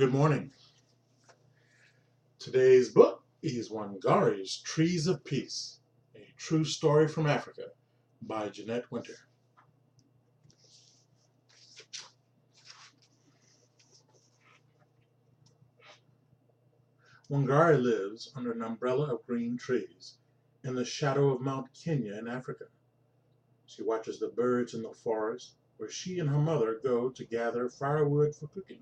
Good morning. Today's book is Wangari's Trees of Peace, a true story from Africa by Jeanette Winter. Wangari lives under an umbrella of green trees in the shadow of Mount Kenya in Africa. She watches the birds in the forest where she and her mother go to gather firewood for cooking.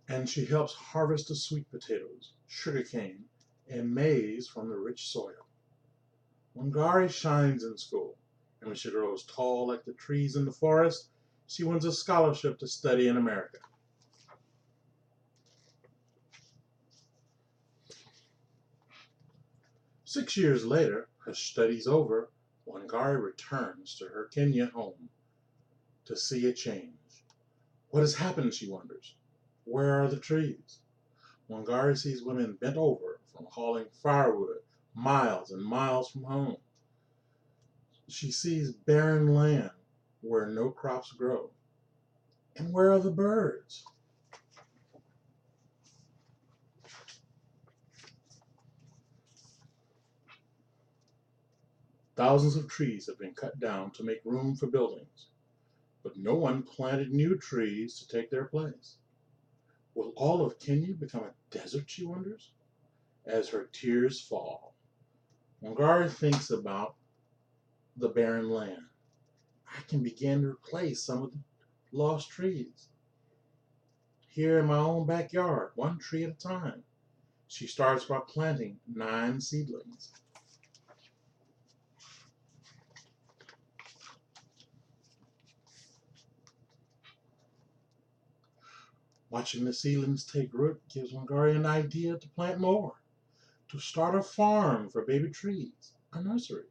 And she helps harvest the sweet potatoes, sugarcane, and maize from the rich soil. Wangari shines in school, and when she grows tall like the trees in the forest, she wins a scholarship to study in America. Six years later, her studies over, Wangari returns to her Kenya home to see a change. What has happened, she wonders. Where are the trees? Wangari sees women bent over from hauling firewood miles and miles from home. She sees barren land where no crops grow. And where are the birds? Thousands of trees have been cut down to make room for buildings, but no one planted new trees to take their place. Will all of Kenya become a desert, she wonders, as her tears fall. Wangari thinks about the barren land. I can begin to replace some of the lost trees. Here in my own backyard, one tree at a time. She starts by planting 9 seedlings. Watching the seedlings take root gives Wangari an idea to plant more, to start a farm for baby trees, a nursery.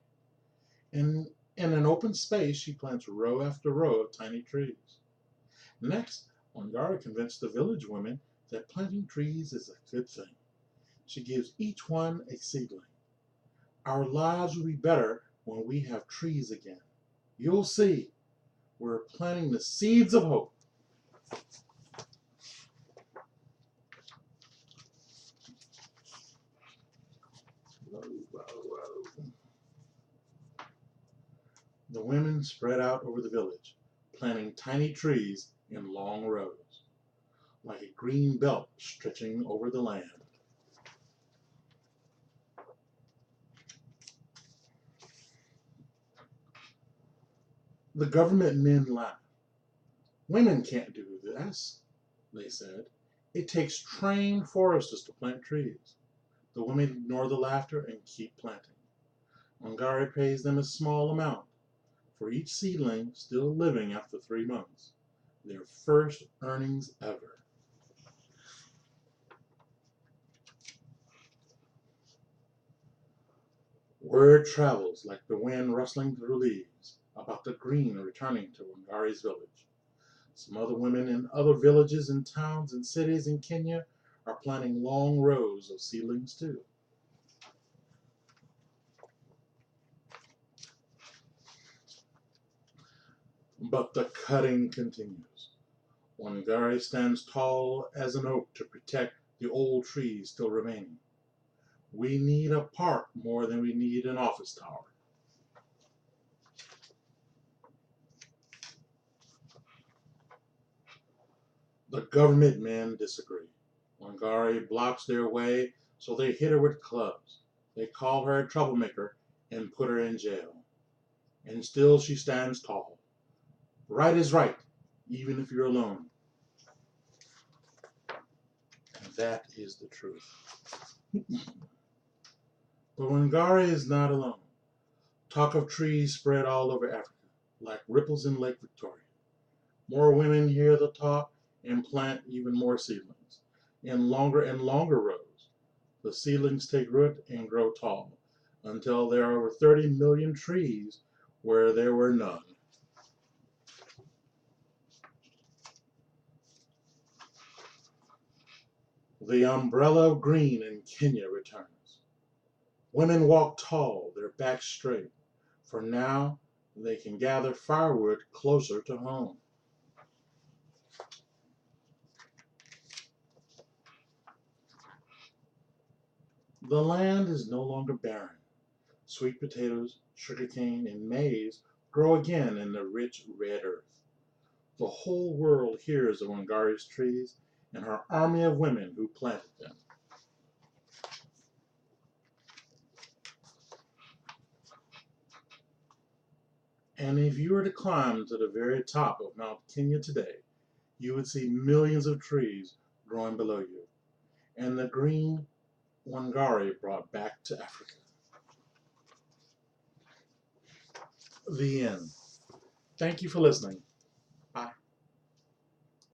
In an open space, she plants row after row of tiny trees. Next, Wangari convinced the village women that planting trees is a good thing. She gives each one a seedling. Our lives will be better when we have trees again. You'll see, we're planting the seeds of hope. The women spread out over the village, planting tiny trees in long rows, like a green belt stretching over the land. The government men laughed. Women can't do this, they said. It takes trained foresters to plant trees. The women ignore the laughter and keep planting. Wangari pays them a small amount for each seedling still living after 3 months, their first earnings ever. Word travels like the wind rustling through leaves about the green returning to Wangari's village. Some other women in other villages and towns and cities in Kenya are planting long rows of seedlings too. But the cutting continues. Wangari stands tall as an oak to protect the old trees still remaining. We need a park more than we need an office tower. The government men disagree. Wangari blocks their way, so they hit her with clubs. They call her a troublemaker and put her in jail. And still she stands tall. Right is right, even if you're alone. And that is the truth. But Wangari is not alone. Talk of trees spread all over Africa, like ripples in Lake Victoria. More women hear the talk and plant even more seedlings in longer and longer rows. The seedlings take root and grow tall until there are over 30 million trees where there were none. The umbrella of green in Kenya returns. Women walk tall, their backs straight, for now they can gather firewood closer to home. The land is no longer barren. Sweet potatoes, sugarcane, and maize grow again in the rich red earth. The whole world hears of Wangari's trees and her army of women who planted them. And if you were to climb to the very top of Mount Kenya today, you would see millions of trees growing below you, and the green Wangari brought back to Africa. The end. Thank you for listening.